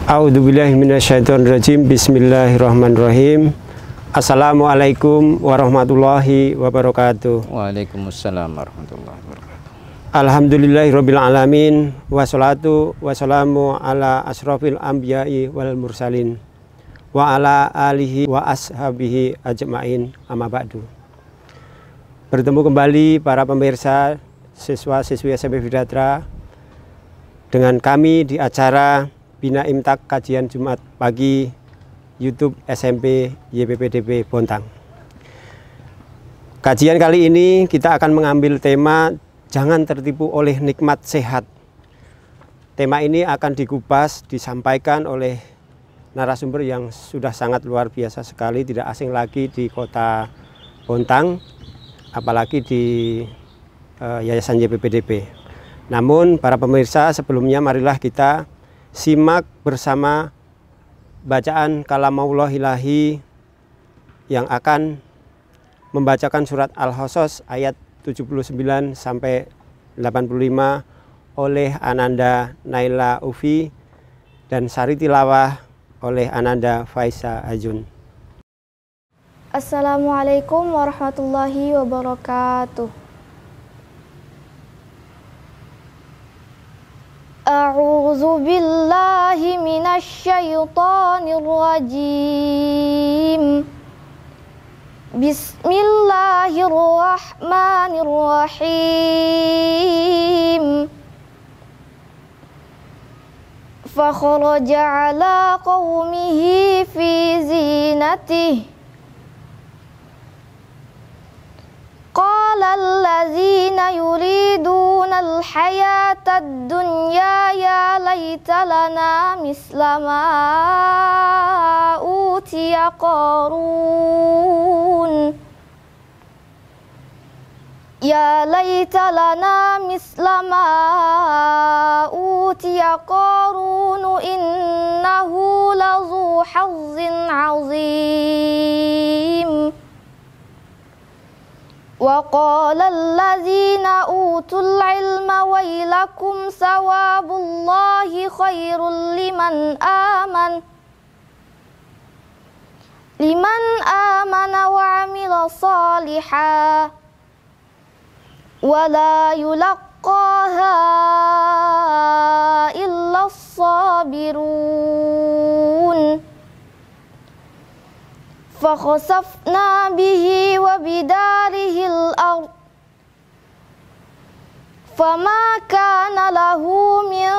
A'udzubillahi minasyaitonirrajim. Bismillahirrahmanirrahim. Assalamualaikum warahmatullahi wabarakatuh. Waalaikumsalam warahmatullahi wabarakatuh. Alhamdulillahirabbil alamin, wassalatu wassalamu ala asrofil anbiya'i wal mursalin wa ala alihi wa ashabihi ajmain, amma ba'du. Bertemu kembali para pemirsa, siswa-siswi SMP Bidatra dengan kami di acara Bina Imtak Kajian Jumat Pagi YouTube SMP YPPDB Bontang. Kajian kali ini kita akan mengambil tema jangan tertipu oleh nikmat sehat. Tema ini akan dikupas, disampaikan oleh narasumber yang sudah sangat luar biasa sekali, tidak asing lagi di kota Bontang, apalagi di Yayasan YPPDB. Namun para pemirsa, sebelumnya marilah kita simak bersama bacaan kalamullah ilahi yang akan membacakan surat Al-Qasas ayat 79 sampai 85 oleh Ananda Naila Ufi dan sari tilawah oleh Ananda Faisa Ajun. Assalamualaikum warahmatullahi wabarakatuh. A'udzu billahi minasy syaithanir rajim. Bismillahirrahmanirrahim. Fa kharaja 'ala qaumihi fi zinatihi. Qala allazina yuriduna al-hayata ad-dunya ya laita lana misla ma utiya Qarun. Ya laita lana misla ma utiya Qarun innahu lazu hazzin 'azim. Wa qala allazina utul ilma wailakum sawabullahi khairul liman amana wa amila salihan wa la yulaqqaha illa as-sabirun. فخسفنا به وبداره الأرض فما كان له من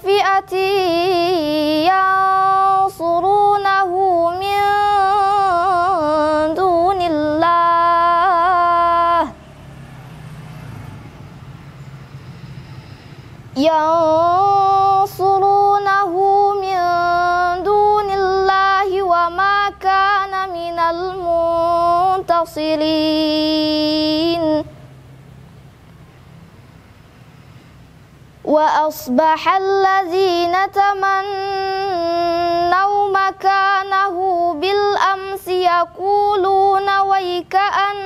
فئة ينصرونه من دون الله وما كان من المنتصرين. وأصبح الذين تمنوا مكانه بالأمس يقولون ويكأن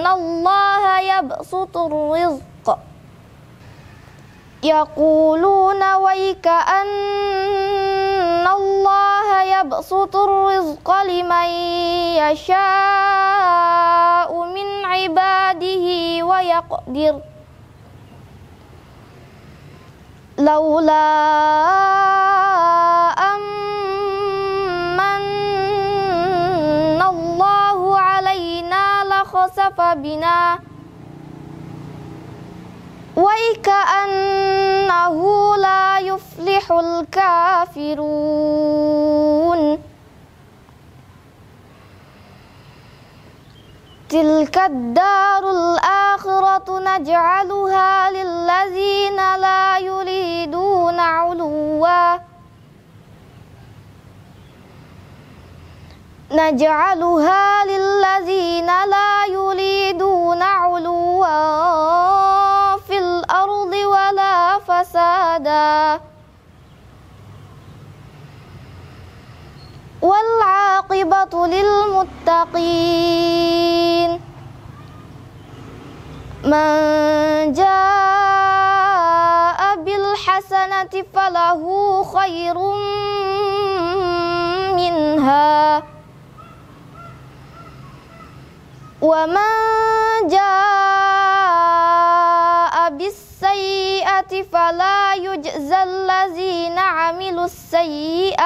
الله يبسط الرزق لمن يشاء من عباده ويقدر لولا أمن الله علينا لخسف بنا وَيْكَأَنَّهُ لَا يُفْلِحُ الْكَافِرُونَ. تِلْكَ الدَّارُ الْآخِرَةُ نَجْعَلُهَا لِلَّذِينَ لَا يُرِيدُونَ عُلُوًّا في الأرض ولا فسادا والعاقبة للمتقين. من جاء بالحسنة hasanati falahu khairum minha wa man jaa'a bis-sayyi'ati fala yujzal ladzina 'amilus sayyi'at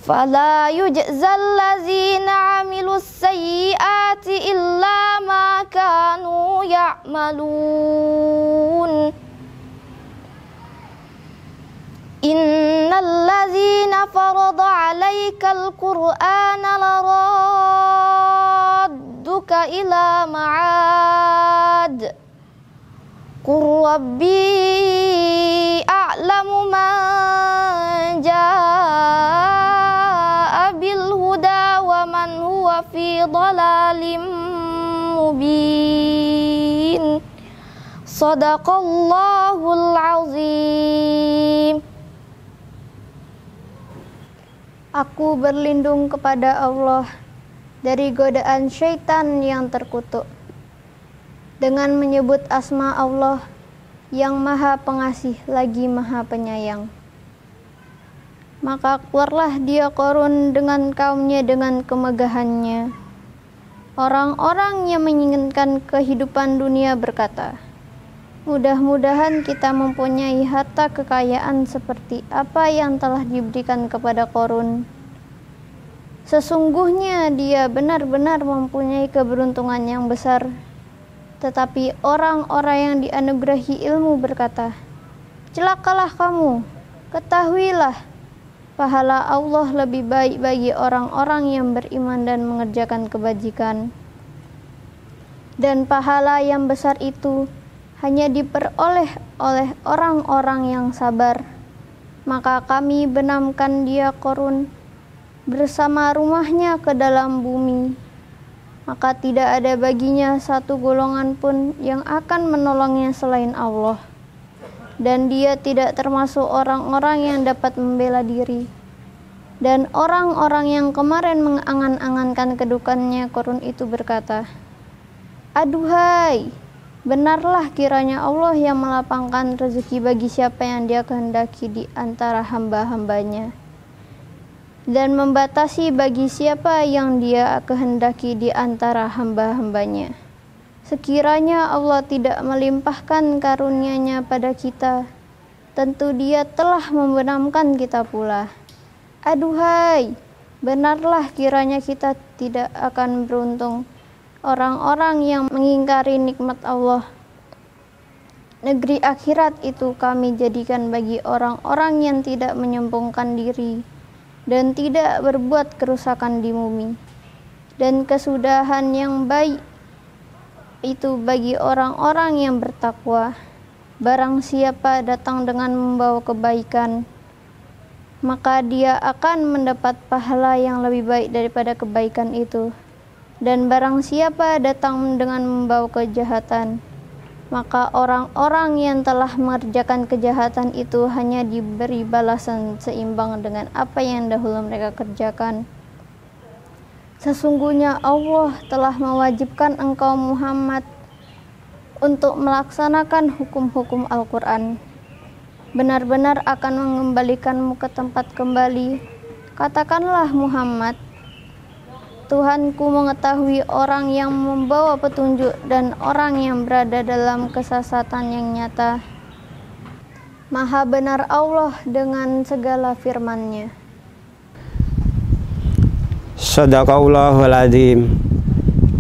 fala yujzal ladzina 'amilus sayyi'ati illa ma kanu ya'malun. Innal ladzina farada 'alaikal qur'ana laradduka ila ma'ad qur rabbi a'lamu man jaa'a bil huda wa man huwa fi dhalalim mubin. Shadaqallahul azim. Aku berlindung kepada Allah dari godaan syaitan yang terkutuk dengan menyebut asma Allah yang maha pengasih lagi maha penyayang. Maka keluarlah dia Qarun dengan kaumnya dengan kemegahannya. Orang-orang yang menginginkan kehidupan dunia berkata, mudah-mudahan kita mempunyai harta kekayaan seperti apa yang telah diberikan kepada Qarun. Sesungguhnya dia benar-benar mempunyai keberuntungan yang besar. Tetapi orang-orang yang dianugerahi ilmu berkata, celakalah kamu, ketahuilah, pahala Allah lebih baik bagi orang-orang yang beriman dan mengerjakan kebajikan. Dan pahala yang besar itu hanya diperoleh oleh orang-orang yang sabar. Maka kami benamkan dia Qarun bersama rumahnya ke dalam bumi. Maka tidak ada baginya satu golongan pun yang akan menolongnya selain Allah. Dan dia tidak termasuk orang-orang yang dapat membela diri. Dan orang-orang yang kemarin mengangan-angankan kedudukannya Qarun itu berkata, aduhai, benarlah kiranya Allah yang melapangkan rezeki bagi siapa yang dia kehendaki di antara hamba-hambanya, dan membatasi bagi siapa yang dia kehendaki di antara hamba-hambanya. Sekiranya Allah tidak melimpahkan karunia-Nya pada kita, tentu Dia telah membenamkan kita pula. Aduhai, benarlah kiranya kita tidak akan beruntung, orang-orang yang mengingkari nikmat Allah. Negeri akhirat itu kami jadikan bagi orang-orang yang tidak menyombongkan diri dan tidak berbuat kerusakan di bumi. Dan kesudahan yang baik itu bagi orang-orang yang bertakwa. Barang siapa datang dengan membawa kebaikan, maka dia akan mendapat pahala yang lebih baik daripada kebaikan itu. Dan barang siapa datang dengan membawa kejahatan, maka orang-orang yang telah mengerjakan kejahatan itu hanya diberi balasan seimbang dengan apa yang dahulu mereka kerjakan. Sesungguhnya Allah telah mewajibkan engkau Muhammad untuk melaksanakan hukum-hukum Al-Quran. Benar-benar akan mengembalikanmu ke tempat kembali. Katakanlah Muhammad, Tuhanku mengetahui orang yang membawa petunjuk dan orang yang berada dalam kesesatan yang nyata. Maha benar Allah dengan segala firman-Nya. Shadaqallahul azim.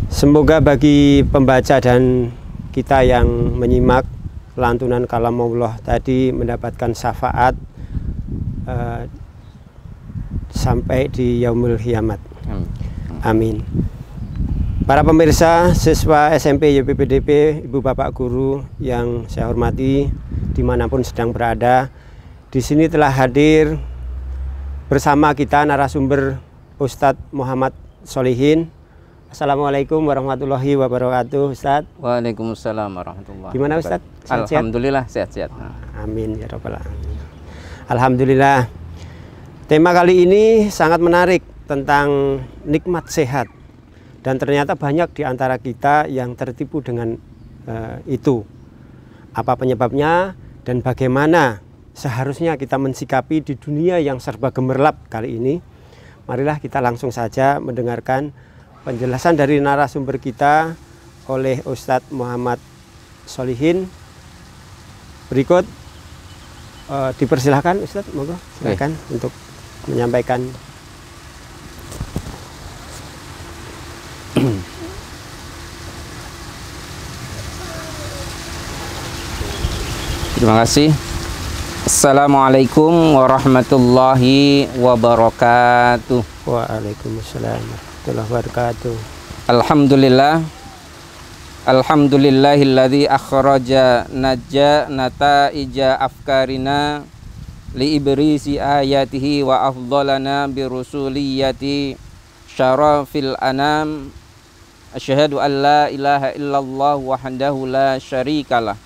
Semoga bagi pembaca dan kita yang menyimak lantunan kalam Allah tadi mendapatkan syafaat sampai di yaumul kiamat. Amin. Para pemirsa, siswa SMP YPPDP, ibu bapak guru yang saya hormati dimanapun sedang berada, di sini telah hadir bersama kita narasumber Ustadz Muhammad Sholihin. Assalamualaikum warahmatullahi wabarakatuh, Ustadz. Waalaikumsalam warahmatullahi wabarakatuh. Gimana Ustadz? Sehat-sehat? Alhamdulillah sehat-sehat. Amin ya rabbal alamin. Alhamdulillah. Tema kali ini sangat menarik tentang nikmat sehat, dan ternyata banyak di antara kita yang tertipu dengan itu. apa penyebabnya dan bagaimana seharusnya kita mensikapi di dunia yang serba gemerlap kali ini. Marilah kita langsung saja mendengarkan penjelasan dari narasumber kita oleh Ustadz Muhammad Solihin. Berikut dipersilahkan Ustadz, monggo silakan untuk menyampaikan. Terima kasih. Assalamualaikum warahmatullahi wabarakatuh. Waalaikumsalam warahmatullahi wabarakatuh. Alhamdulillah. Alhamdulillahilladzi akhraja najja nataija afkarina li ibrisi ayatihi wa afdalana bi rusuliyati syarafil anam. Asyhadu an la ilaha illallah wahdahu la syarikalah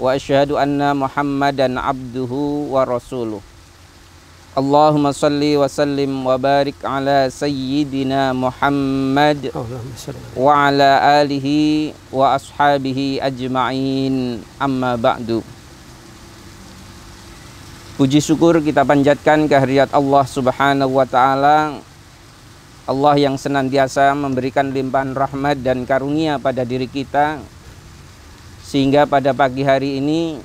wa asyhadu anna Muhammadan abduhu wa rasuluh. Allahumma salli wa sallim wa barik ala sayyidina Muhammad wa ala alihi wa ashabihi ajma'in, amma ba'du. Puji syukur kita panjatkan kehadirat Allah subhanahu wa ta'ala, Allah yang senantiasa memberikan limpahan rahmat dan karunia pada diri kita, sehingga pada pagi hari ini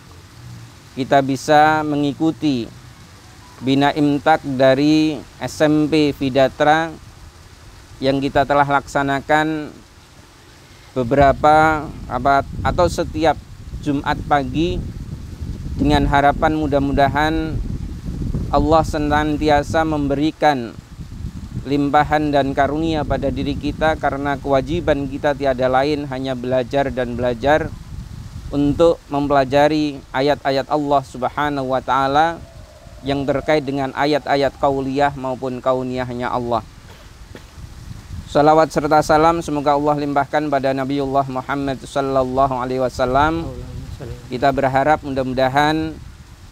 kita bisa mengikuti Bina Imtak dari SMP Vidatra yang kita telah laksanakan beberapa atau setiap Jumat pagi, dengan harapan mudah-mudahan Allah senantiasa memberikan limpahan dan karunia pada diri kita, karena kewajiban kita tiada lain hanya belajar dan belajar untuk mempelajari ayat-ayat Allah Subhanahu wa ta'ala yang terkait dengan ayat-ayat qauliyah maupun kauniyahnya Allah. Salawat serta salam semoga Allah limpahkan pada Nabiullah Muhammad sallallahu alaihi wasallam. Kita berharap mudah-mudahan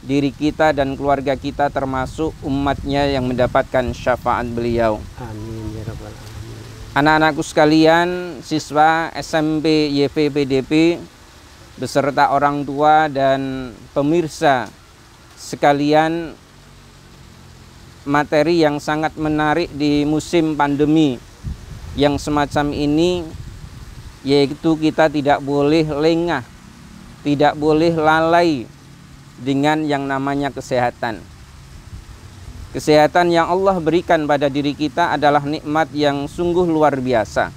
diri kita dan keluarga kita termasuk umatnya yang mendapatkan syafaat beliau. Amin ya rabbal alamin. Anak-anakku sekalian, siswa SMP YPPDP beserta orang tua dan pemirsa sekalian, materi yang sangat menarik di musim pandemi yang semacam ini, yaitu kita tidak boleh lengah, tidak boleh lalai dengan yang namanya kesehatan. Kesehatan yang Allah berikan pada diri kita adalah nikmat yang sungguh luar biasa,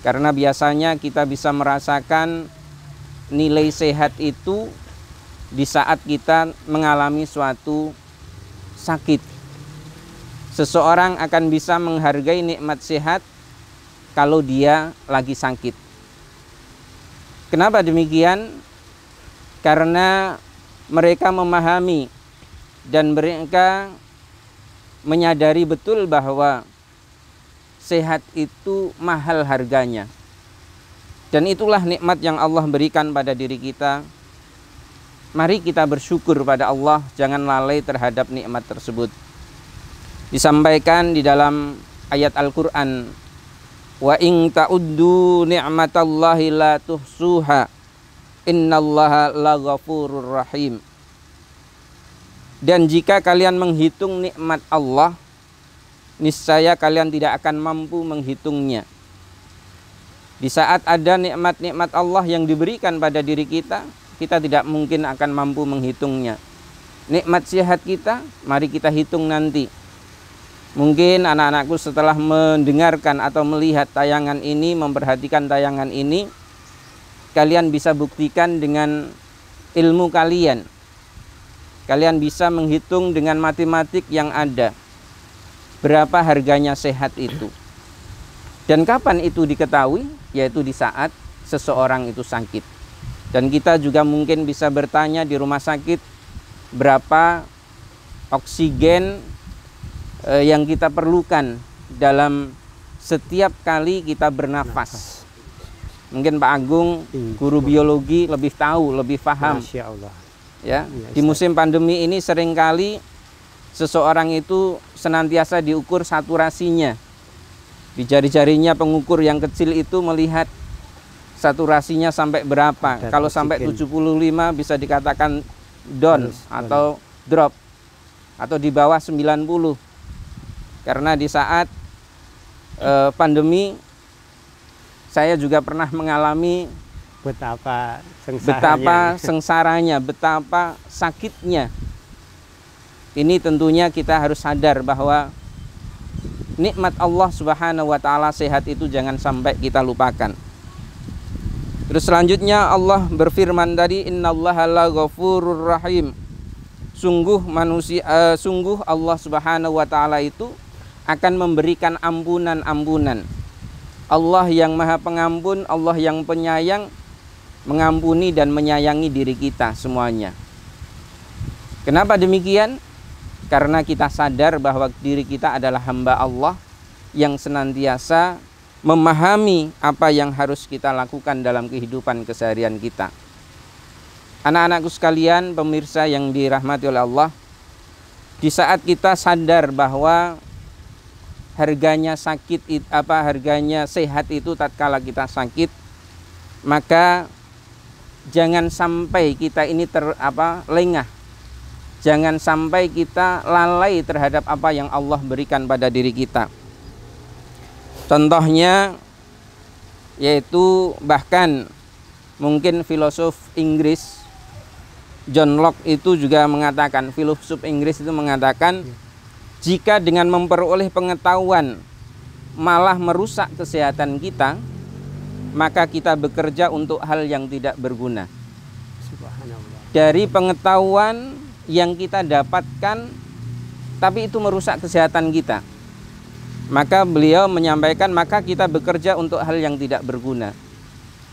karena biasanya kita bisa merasakan nilai sehat itu di saat kita mengalami suatu sakit. Seseorang akan bisa menghargai nikmat sehat kalau dia lagi sakit. Kenapa demikian? Karena mereka memahami dan mereka menyadari betul bahwa sehat itu mahal harganya. Dan itulah nikmat yang Allah berikan pada diri kita. Mari kita bersyukur pada Allah, jangan lalai terhadap nikmat tersebut. Disampaikan di dalam ayat Al-Quran, wa in ta'uddu ni'matallahi la tuhsuha innallaha laghafurur rahim. Dan jika kalian menghitung nikmat Allah, niscaya kalian tidak akan mampu menghitungnya. Di saat ada nikmat-nikmat Allah yang diberikan pada diri kita, kita tidak mungkin akan mampu menghitungnya. Nikmat sehat kita, mari kita hitung nanti. Mungkin anak-anakku setelah mendengarkan atau melihat tayangan ini, memperhatikan tayangan ini, kalian bisa buktikan dengan ilmu kalian. Kalian bisa menghitung dengan matematik yang ada berapa harganya sehat itu. Dan kapan itu diketahui? Yaitu di saat seseorang itu sakit. Dan kita juga mungkin bisa bertanya di rumah sakit, berapa oksigen yang kita perlukan dalam setiap kali kita bernafas. Mungkin Pak Agung, guru biologi, lebih tahu, lebih paham. Masya Allah. Ya, di musim pandemi ini seringkali seseorang itu senantiasa diukur saturasinya. Di jari-jarinya pengukur yang kecil itu melihat saturasinya sampai berapa. Kadar Kalau sampai 75 bisa dikatakan down atau drop, atau di bawah 90. Karena di saat pandemi saya juga pernah mengalami betapa sengsaranya, betapa sakitnya. Ini tentunya kita harus sadar bahwa nikmat Allah Subhanahu wa taala sehat itu jangan sampai kita lupakan. Terus selanjutnya Allah berfirman tadi, innallaha laghafurur rahim. Sungguh Allah Subhanahu wa taala itu akan memberikan ampunan-ampunan. Allah yang Maha Pengampun, Allah yang penyayang, mengampuni dan menyayangi diri kita semuanya. Kenapa demikian? Karena kita sadar bahwa diri kita adalah hamba Allah yang senantiasa memahami apa yang harus kita lakukan dalam kehidupan keseharian kita. Anak-anakku sekalian, pemirsa yang dirahmati oleh Allah, di saat kita sadar bahwa harganya sehat itu tatkala kita sakit, maka jangan sampai kita ini lengah. Jangan sampai kita lalai terhadap apa yang Allah berikan pada diri kita. Contohnya yaitu bahkan mungkin filosof Inggris John Locke itu juga mengatakan, filosof Inggris itu mengatakan, jika dengan memperoleh pengetahuan malah merusak kesehatan kita, maka kita bekerja untuk hal yang tidak berguna. Dari pengetahuan yang kita dapatkan tapi itu merusak kesehatan kita, maka beliau menyampaikan, maka kita bekerja untuk hal yang tidak berguna.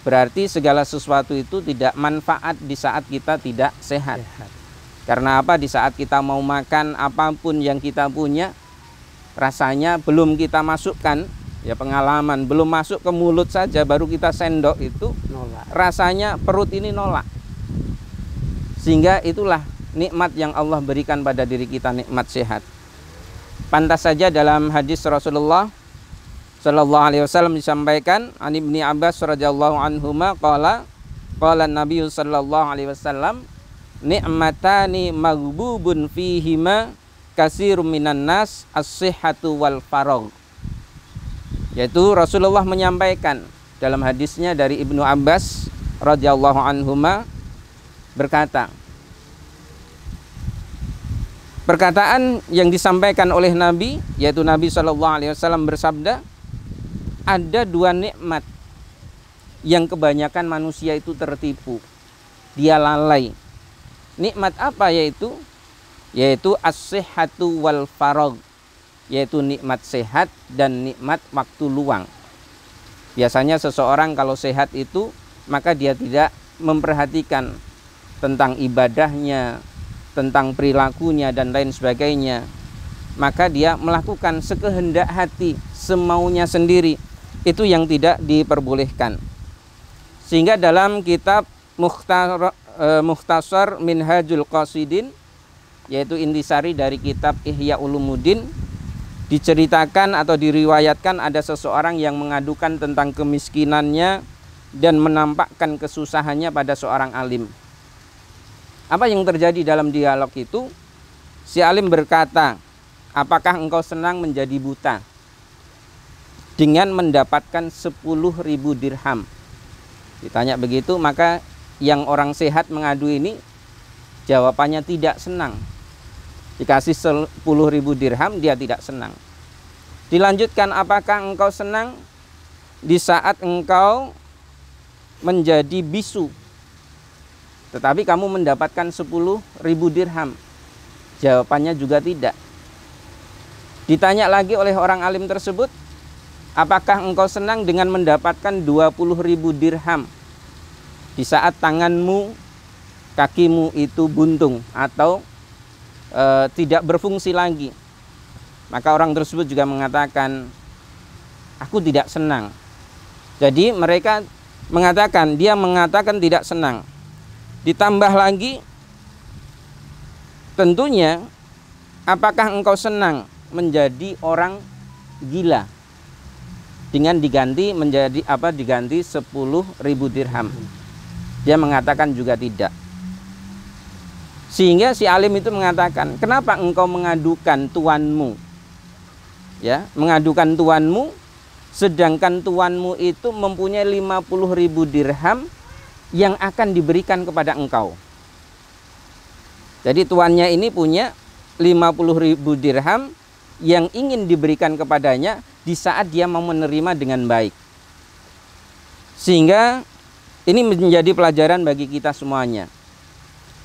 Berarti segala sesuatu itu tidak manfaat di saat kita tidak sehat. Karena apa? Di saat kita mau makan apapun yang kita punya, rasanya belum kita masukkan, ya pengalaman, belum masuk ke mulut saja baru kita sendok itu nolak. Rasanya perut ini nolak. Sehingga itulah nikmat yang Allah berikan pada diri kita, nikmat sehat. Pantas saja dalam hadis Rasulullah sallallahu alaihi wasallam disampaikan, an Ibni Abbas radhiyallahu anhuma qala Nabi sallallahu alaihi wasallam, ni'matani maghbubun fihima katsirun minan nas, as-sihhatu wal faragh. Yaitu Rasulullah menyampaikan dalam hadisnya dari Ibnu Abbas radhiyallahu anhuma berkata, perkataan yang disampaikan oleh Nabi, yaitu Nabi SAW bersabda, ada dua nikmat yang kebanyakan manusia itu tertipu, dia lalai. Nikmat apa yaitu? Yaitu as-sihhatu wal faragh, yaitu nikmat sehat dan nikmat waktu luang. Biasanya seseorang kalau sehat itu, maka dia tidak memperhatikan tentang ibadahnya, tentang perilakunya dan lain sebagainya, maka dia melakukan sekehendak hati, semaunya sendiri. Itu yang tidak diperbolehkan. Sehingga dalam kitab Mukhtasar Minhajul Qasidin, yaitu intisari dari kitab Ihya Ulumuddin, diceritakan atau diriwayatkan ada seseorang yang mengadukan tentang kemiskinannya dan menampakkan kesusahannya pada seorang alim. Apa yang terjadi dalam dialog itu? Si alim berkata, apakah engkau senang menjadi buta dengan mendapatkan 10.000 dirham? Ditanya begitu, maka yang orang sehat mengadu ini jawabannya tidak senang. Dikasih 10.000 dirham, dia tidak senang. Dilanjutkan, apakah engkau senang di saat engkau menjadi bisu tetapi kamu mendapatkan 10.000 dirham? Jawabannya juga tidak. Ditanya lagi oleh orang alim tersebut, apakah engkau senang dengan mendapatkan 20.000 dirham di saat tanganmu, kakimu itu buntung atau tidak berfungsi lagi? Maka orang tersebut juga mengatakan, aku tidak senang. Jadi mereka mengatakan, dia mengatakan tidak senang. Ditambah lagi, tentunya, apakah engkau senang menjadi orang gila? dengan diganti menjadi apa? Diganti 10.000 dirham. Dia mengatakan juga tidak. Sehingga si alim itu mengatakan, kenapa engkau mengadukan tuanmu? Ya, mengadukan tuanmu, sedangkan tuanmu itu mempunyai 50.000 dirham yang akan diberikan kepada engkau. Jadi tuannya ini punya 50.000 dirham yang ingin diberikan kepadanya di saat dia mau menerima dengan baik. Sehingga ini menjadi pelajaran bagi kita semuanya.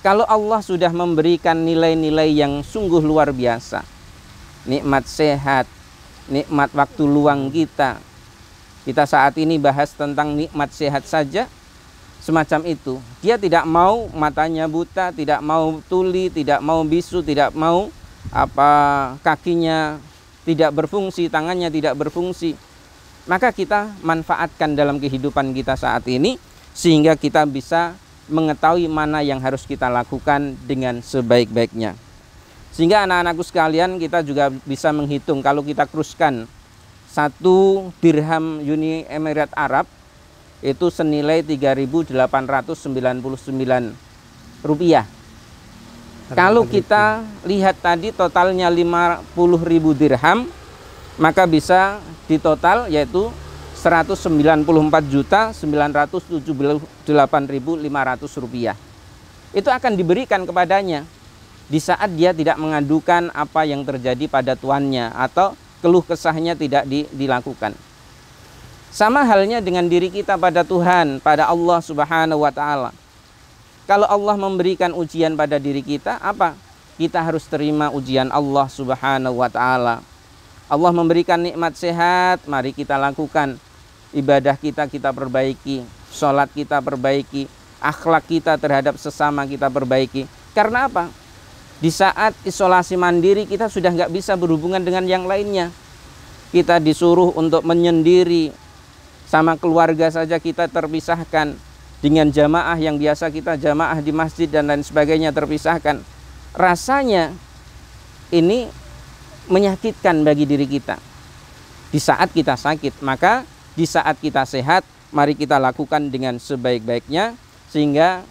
Kalau Allah sudah memberikan nilai-nilai yang sungguh luar biasa, nikmat sehat, nikmat waktu luang kita. Kita saat ini bahas tentang nikmat sehat saja, semacam itu. Dia tidak mau matanya buta, tidak mau tuli, tidak mau bisu, tidak mau kakinya tidak berfungsi, tangannya tidak berfungsi. Maka kita manfaatkan dalam kehidupan kita saat ini sehingga kita bisa mengetahui mana yang harus kita lakukan dengan sebaik-baiknya. Sehingga anak-anakku sekalian, kita juga bisa menghitung kalau kita kruskan 1 dirham Uni Emirat Arab itu senilai 3.899 rupiah. Kalau kita lihat tadi totalnya 50.000 dirham, maka bisa ditotal yaitu 194.978.500 rupiah. Itu akan diberikan kepadanya di saat dia tidak mengadukan apa yang terjadi pada tuannya atau keluh kesahnya tidak dilakukan. Sama halnya dengan diri kita pada Tuhan, pada Allah Subhanahu wa Ta'ala. Kalau Allah memberikan ujian pada diri kita, apa? Kita harus terima ujian Allah Subhanahu wa Ta'ala. Allah memberikan nikmat sehat, mari kita lakukan. Ibadah kita perbaiki, sholat kita perbaiki, akhlak kita terhadap sesama kita perbaiki. Karena apa? Di saat isolasi mandiri kita sudah nggak bisa berhubungan dengan yang lainnya. Kita disuruh untuk menyendiri, sama keluarga saja kita terpisahkan, dengan jamaah yang biasa kita jamaah di masjid dan lain sebagainya terpisahkan. Rasanya ini menyakitkan bagi diri kita. Di saat kita sakit, maka di saat kita sehat, mari kita lakukan dengan sebaik-baiknya. Sehingga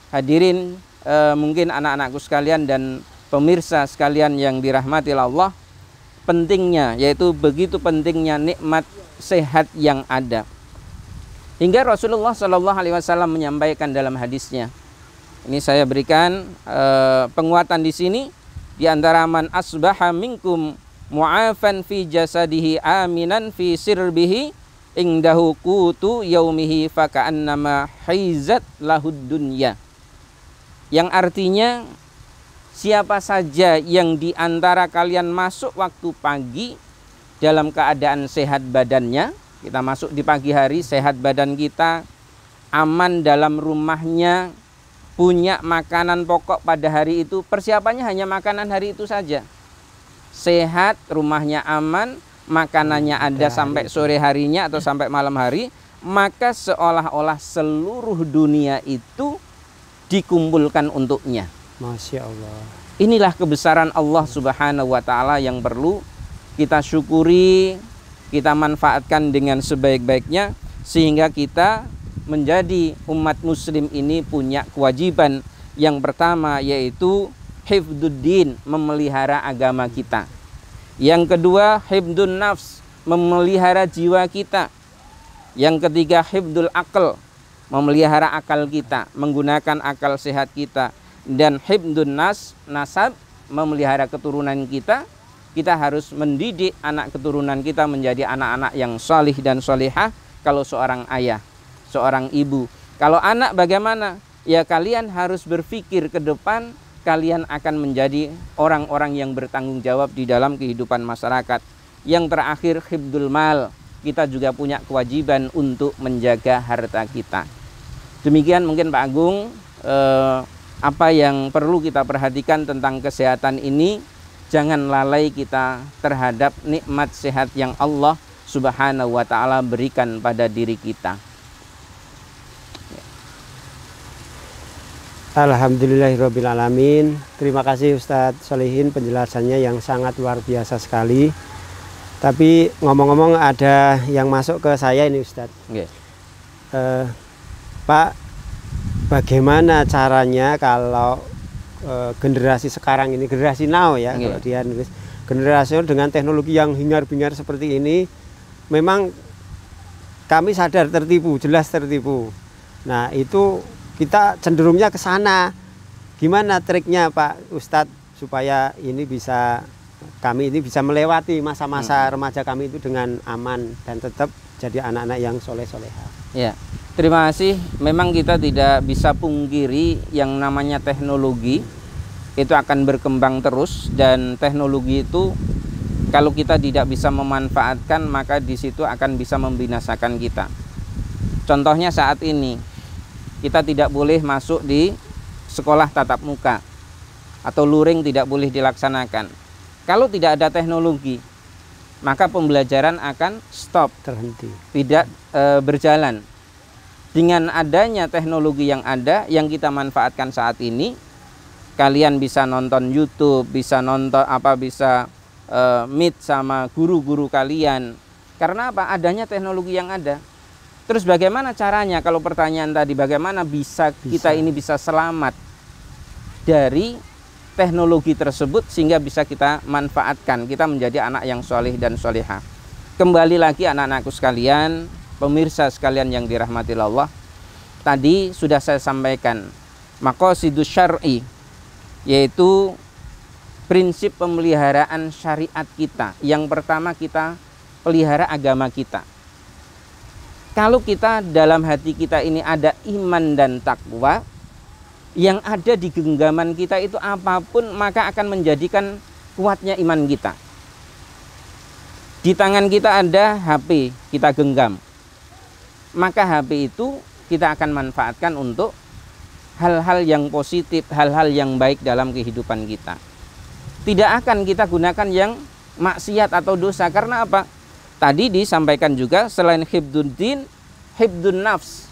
hadirin, mungkin anak-anakku sekalian dan pemirsa sekalian yang dirahmati Allah, pentingnya, yaitu begitu pentingnya nikmat sehat yang ada. Hingga Rasulullah Shallallahu Alaihi Wasallam menyampaikan dalam hadisnya. Ini saya berikan penguatan di sini. Di antara man asbaha minkum mu'afan fi jasadihi aminan fi sirbihi indahu qutu yaumihi faka'annama haizat lahud dunya. Yang artinya, siapa saja yang di antara kalian masuk waktu pagi dalam keadaan sehat badannya, kita masuk di pagi hari, sehat badan kita, aman dalam rumahnya, punya makanan pokok pada hari itu, persiapannya hanya makanan hari itu saja. Sehat, rumahnya aman, makanannya ada sampai sore harinya atau sampai malam hari, maka seolah-olah seluruh dunia itu dikumpulkan untuknya. Masya Allah. Inilah kebesaran Allah Subhanahu wa Ta'ala yang perlu kita syukuri, kita manfaatkan dengan sebaik-baiknya, sehingga kita menjadi umat muslim ini punya kewajiban yang pertama, yaitu hifduddin, memelihara agama kita. Yang kedua, hifdun nafs, memelihara jiwa kita. Yang ketiga, hifdul akal, memelihara akal kita, menggunakan akal sehat kita. Dan hifdun nasab, memelihara keturunan kita. Kita harus mendidik anak keturunan kita menjadi anak-anak yang salih dan solihah. Kalau seorang ayah, seorang ibu, kalau anak bagaimana? Ya kalian harus berpikir ke depan, kalian akan menjadi orang-orang yang bertanggung jawab di dalam kehidupan masyarakat. Yang terakhir, hifdul mal, kita juga punya kewajiban untuk menjaga harta kita. Demikian mungkin Pak Agung, apa yang perlu kita perhatikan tentang kesehatan ini. Jangan lalai kita terhadap nikmat sehat yang Allah Subhanahu wa Ta'ala berikan pada diri kita. Alhamdulillahirrabbilalamin. Terima kasih Ustadz Solihin, penjelasannya yang sangat luar biasa sekali. Tapi ngomong-ngomong ada yang masuk ke saya ini Ustadz. Nggih. Pak, bagaimana caranya kalau generasi sekarang ini, generasi now ya, Nggih. kalau dia nulis generasi dengan teknologi yang hingar-bingar seperti ini, memang kami sadar tertipu, jelas tertipu. Nah itu kita cenderungnya ke sana. Gimana triknya Pak Ustadz supaya ini bisa, kami ini bisa melewati masa-masa remaja kami itu dengan aman dan tetap jadi anak-anak yang soleh-soleha. Ya, terima kasih. Memang kita tidak bisa pungkiri yang namanya teknologi itu akan berkembang terus, dan teknologi itu kalau kita tidak bisa memanfaatkan maka di situ akan bisa membinasakan kita. Contohnya saat ini kita tidak boleh masuk di sekolah tatap muka atau luring tidak boleh dilaksanakan. Kalau tidak ada teknologi, maka pembelajaran akan stop, Terhenti. tidak berjalan. Dengan adanya teknologi yang ada, yang kita manfaatkan saat ini, kalian bisa nonton YouTube, bisa nonton bisa meet sama guru-guru kalian. Karena apa? Adanya teknologi yang ada. Terus bagaimana caranya? Kalau pertanyaan tadi, bagaimana bisa kita ini bisa selamat dari teknologi tersebut sehingga bisa kita manfaatkan, kita menjadi anak yang soleh dan soleha. Kembali lagi anak-anakku sekalian, pemirsa sekalian yang dirahmati Allah, tadi sudah saya sampaikan maqasidus syar'i, yaitu prinsip pemeliharaan syariat kita. Yang pertama, kita pelihara agama kita. Kalau kita dalam hati kita ini ada iman dan takwa, yang ada di genggaman kita itu apapun maka akan menjadikan kuatnya iman kita. Di tangan kita ada HP, kita genggam, maka HP itu kita akan manfaatkan untuk hal-hal yang positif, hal-hal yang baik dalam kehidupan kita. Tidak akan kita gunakan yang maksiat atau dosa. Karena apa? Tadi disampaikan juga, selain hibduddin, hibdun nafs,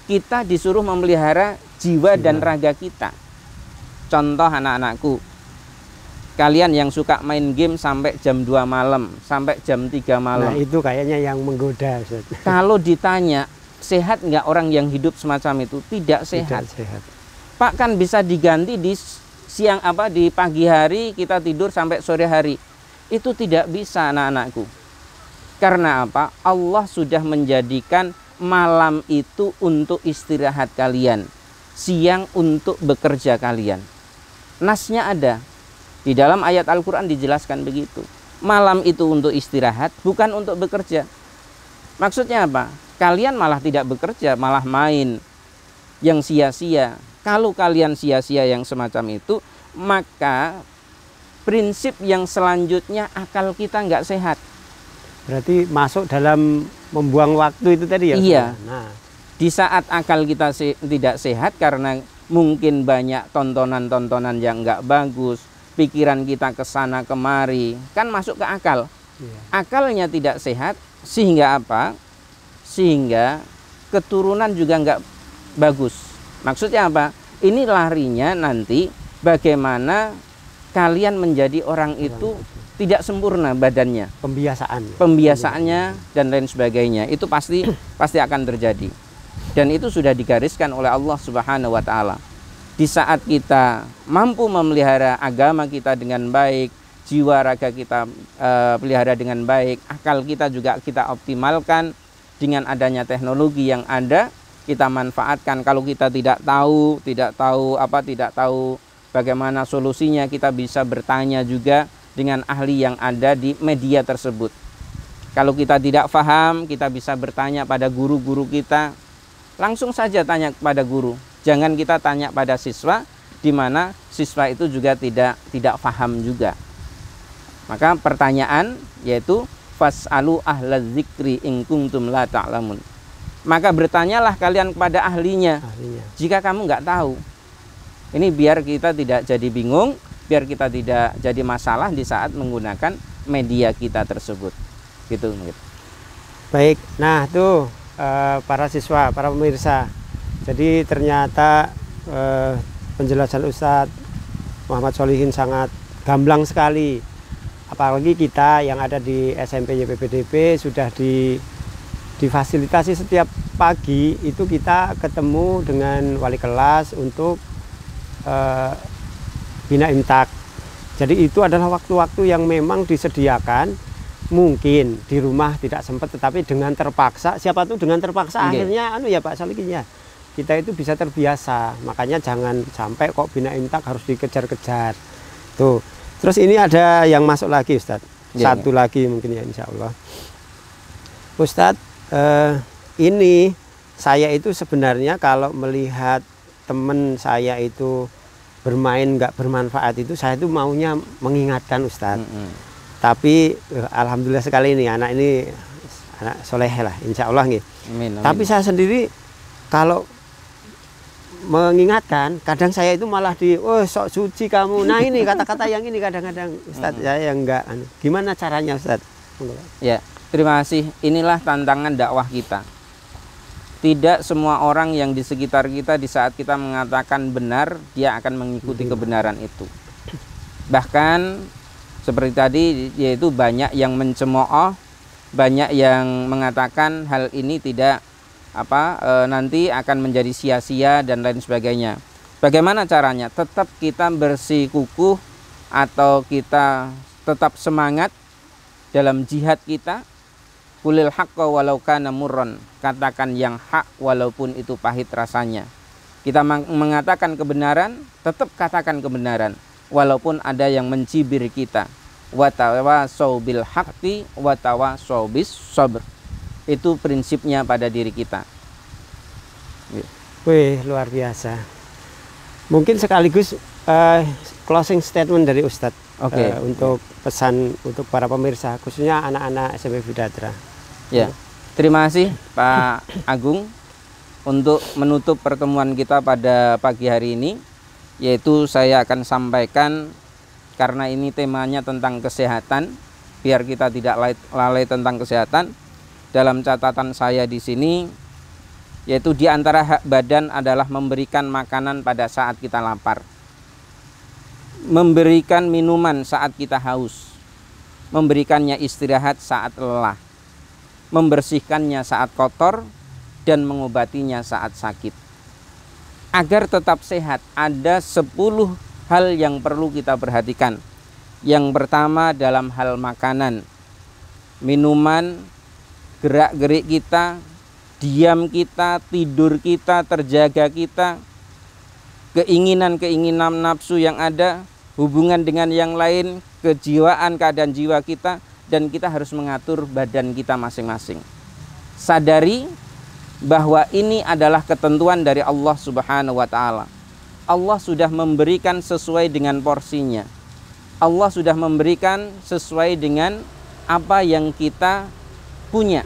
kita disuruh memelihara jiwa dan raga kita. Contoh anak-anakku, kalian yang suka main game sampai jam 2 malam, sampai jam 3 malam. Nah itu kayaknya yang menggoda. Kalau ditanya, sehat nggak orang yang hidup semacam itu? Tidak sehat. Tidak sehat. Pak, kan bisa diganti di siang di pagi hari kita tidur sampai sore hari. Itu tidak bisa anak-anakku. Karena apa? Allah sudah menjadikan malam itu untuk istirahat kalian, siang untuk bekerja kalian. Nasnya ada. Di dalam ayat Al-Quran dijelaskan begitu. Malam itu untuk istirahat, bukan untuk bekerja. Maksudnya apa? Kalian malah tidak bekerja, malah main yang sia-sia. Kalau kalian sia-sia yang semacam itu, maka prinsip yang selanjutnya akal kita nggak sehat. Berarti masuk dalam membuang waktu itu tadi ya? Iya. Nah, di saat akal kita tidak sehat karena mungkin banyak tontonan-tontonan yang nggak bagus, pikiran kita kesana kemari, kan masuk ke akal. iya. Akalnya tidak sehat, sehingga apa? Sehingga keturunan juga nggak bagus. Maksudnya apa? Ini larinya nanti bagaimana kalian menjadi orang itu tidak sempurna badannya, pembiasaannya dan lain sebagainya. Itu pasti akan terjadi. Dan itu sudah digariskan oleh Allah Subhanahu wa taala. Di saat kita mampu memelihara agama kita dengan baik, jiwa raga kita pelihara dengan baik, akal kita juga kita optimalkan dengan adanya teknologi yang ada, kita manfaatkan. Kalau kita tidak tahu bagaimana solusinya, kita bisa bertanya juga dengan ahli yang ada di media tersebut. Kalau kita tidak paham, kita bisa bertanya pada guru-guru kita. Langsung saja tanya kepada guru. Jangan kita tanya pada siswa, di mana siswa itu juga tidak paham juga. Maka pertanyaan yaitu fas'alu ahla dzikri in kuntum la ta'lamun. Maka bertanyalah kalian kepada ahlinya. Jika kamu nggak tahu. Ini biar kita tidak jadi bingung, biar kita tidak jadi masalah di saat menggunakan media kita tersebut. Gitu. Baik, nah tuh para siswa, para pemirsa. Jadi ternyata penjelasan Ustadz Muhammad Sholihin sangat gamblang sekali. apalagi kita yang ada di SMP YPPDB sudah difasilitasi setiap pagi itu kita ketemu dengan wali kelas untuk bina imtak. Jadi itu adalah waktu-waktu yang memang disediakan, mungkin di rumah tidak sempat, tetapi dengan terpaksa, siapa tuh dengan terpaksa akhirnya ya Pak Solikin ya, kita itu bisa terbiasa. Makanya jangan sampai kok bina imtak harus dikejar-kejar tuh. Terus ini ada yang masuk lagi Ustadz, satu lagi mungkin ya insya Allah. Ustadz, ini saya itu sebenarnya kalau melihat teman saya itu bermain nggak bermanfaat itu, saya itu maunya mengingatkan Ustadz. Tapi alhamdulillah sekali ini anak soleh lah, insya Allah nih. Tapi saya sendiri kalau mengingatkan, kadang saya itu malah sok suci kamu. Nah ini kata-kata yang ini kadang-kadang Ustadz saya yang enggak. Gimana caranya Ustadz? Ya, terima kasih. Inilah tantangan dakwah kita. Tidak semua orang yang di sekitar kita di saat kita mengatakan benar, dia akan mengikuti kebenaran itu. Bahkan seperti tadi, yaitu banyak yang mencemooh, banyak yang mengatakan hal ini tidak nanti akan menjadi sia-sia dan lain sebagainya. Bagaimana caranya? Tetap kita bersikukuh atau kita tetap semangat dalam jihad kita. Qulil haqqa walau kana murran, katakan yang hak walaupun itu pahit rasanya. Kita mengatakan kebenaran, tetap katakan kebenaran walaupun ada yang mencibir kita. Wa tawasau bil haqqi wa tawasau bis sabr. Itu prinsipnya pada diri kita. Wih, luar biasa. Mungkin sekaligus closing statement dari Ustadz untuk pesan untuk para pemirsa, khususnya anak-anak SMP Bidatra. Ya, terima kasih Pak Agung untuk menutup pertemuan kita pada pagi hari ini. Yaitu saya akan sampaikan, karena ini temanya tentang kesehatan, biar kita tidak lalai tentang kesehatan. Dalam catatan saya di sini, yaitu di antara hak badan adalah memberikan makanan pada saat kita lapar, memberikan minuman saat kita haus, memberikannya istirahat saat lelah, membersihkannya saat kotor, dan mengobatinya saat sakit. Agar tetap sehat, ada 10 hal yang perlu kita perhatikan. Yang pertama dalam hal makanan, minuman, gerak-gerik kita, diam kita, tidur kita, terjaga kita, keinginan-keinginan nafsu yang ada, hubungan dengan yang lain, kejiwaan, keadaan jiwa kita, dan kita harus mengatur badan kita masing-masing. Sadari bahwa ini adalah ketentuan dari Allah Subhanahu wa Ta'ala. Allah sudah memberikan sesuai dengan porsinya. Allah sudah memberikan sesuai dengan apa yang kita punya.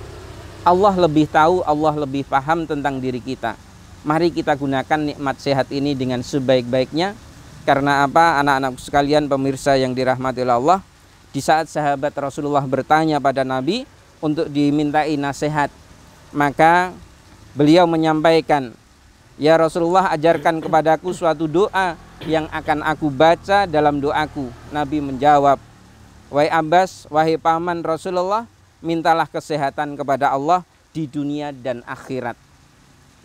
Allah lebih tahu, Allah lebih paham tentang diri kita. Mari kita gunakan nikmat sehat ini dengan sebaik-baiknya. Karena apa, anak-anak sekalian, pemirsa yang dirahmati oleh Allah, di saat sahabat Rasulullah bertanya pada Nabi untuk dimintai nasihat, maka beliau menyampaikan, "Ya Rasulullah, ajarkan kepadaku suatu doa yang akan aku baca dalam doaku." Nabi menjawab, "Wahai Abbas, wahai paman Rasulullah, mintalah kesehatan kepada Allah di dunia dan akhirat."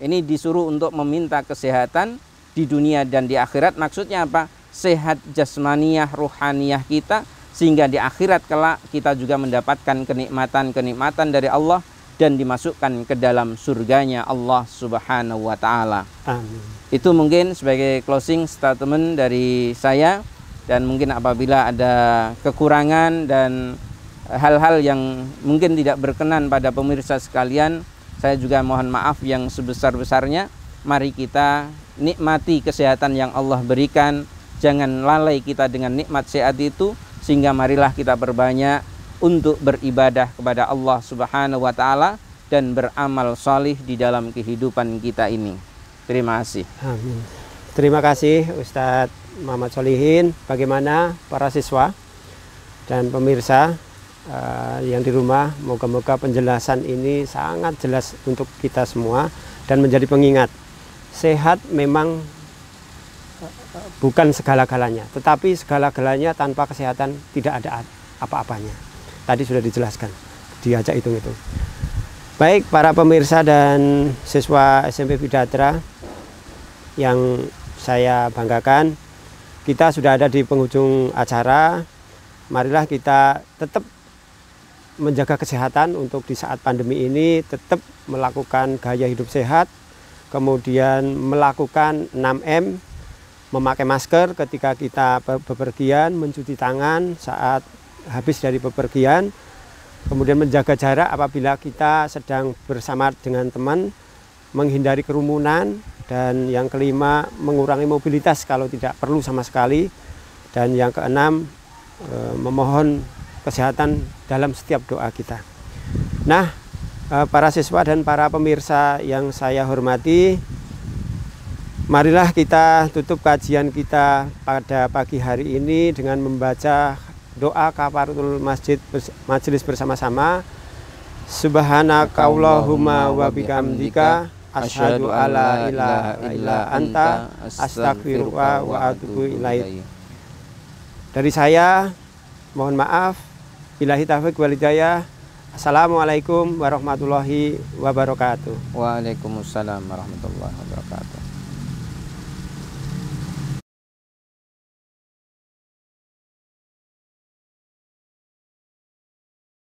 Ini disuruh untuk meminta kesehatan di dunia dan di akhirat. Maksudnya apa? Sehat jasmaniyah, ruhaniyah kita, sehingga di akhirat kelak kita juga mendapatkan kenikmatan-kenikmatan dari Allah dan dimasukkan ke dalam surganya Allah Subhanahu wa Ta'ala. Amin. Itu mungkin sebagai closing statement dari saya, dan mungkin apabila ada kekurangan dan hal-hal yang mungkin tidak berkenan pada pemirsa sekalian, saya juga mohon maaf yang sebesar-besarnya. Mari kita nikmati kesehatan yang Allah berikan, jangan lalai kita dengan nikmat sehat itu, sehingga marilah kita berbanyak untuk beribadah kepada Allah Subhanahu wa Ta'ala dan beramal salih di dalam kehidupan kita ini. Terima kasih. Amin. Terima kasih Ustadz Muhammad Solihin. Bagaimana para siswa dan pemirsa yang di rumah, moga-moga penjelasan ini sangat jelas untuk kita semua dan menjadi pengingat. Sehat memang bukan segala-galanya, tetapi segala-galanya tanpa kesehatan tidak ada apa-apanya. Tadi sudah dijelaskan, diajak hitung-hitung. Baik para pemirsa dan siswa SMP Bidatra yang saya banggakan, kita sudah ada di penghujung acara. Marilah kita tetap menjaga kesehatan untuk di saat pandemi ini, tetap melakukan gaya hidup sehat, kemudian melakukan 6M, memakai masker ketika kita bepergian, mencuci tangan saat habis dari bepergian, kemudian menjaga jarak apabila kita sedang bersama dengan teman, menghindari kerumunan, dan yang kelima mengurangi mobilitas kalau tidak perlu sama sekali, dan yang keenam memohon kesehatan dalam setiap doa kita. Nah, para siswa dan para pemirsa yang saya hormati, marilah kita tutup kajian kita pada pagi hari ini dengan membaca doa kafaratul majelis bersama-sama. Subhanakallahumma wa bihamdika asyhadu alla ilaha illa anta astaghfiruka wa atubu ilaik. Dari saya mohon maaf. Billahi taufiq wal hidayah. Assalamualaikum warahmatullahi wabarakatuh. Waalaikumsalam warahmatullahi wabarakatuh.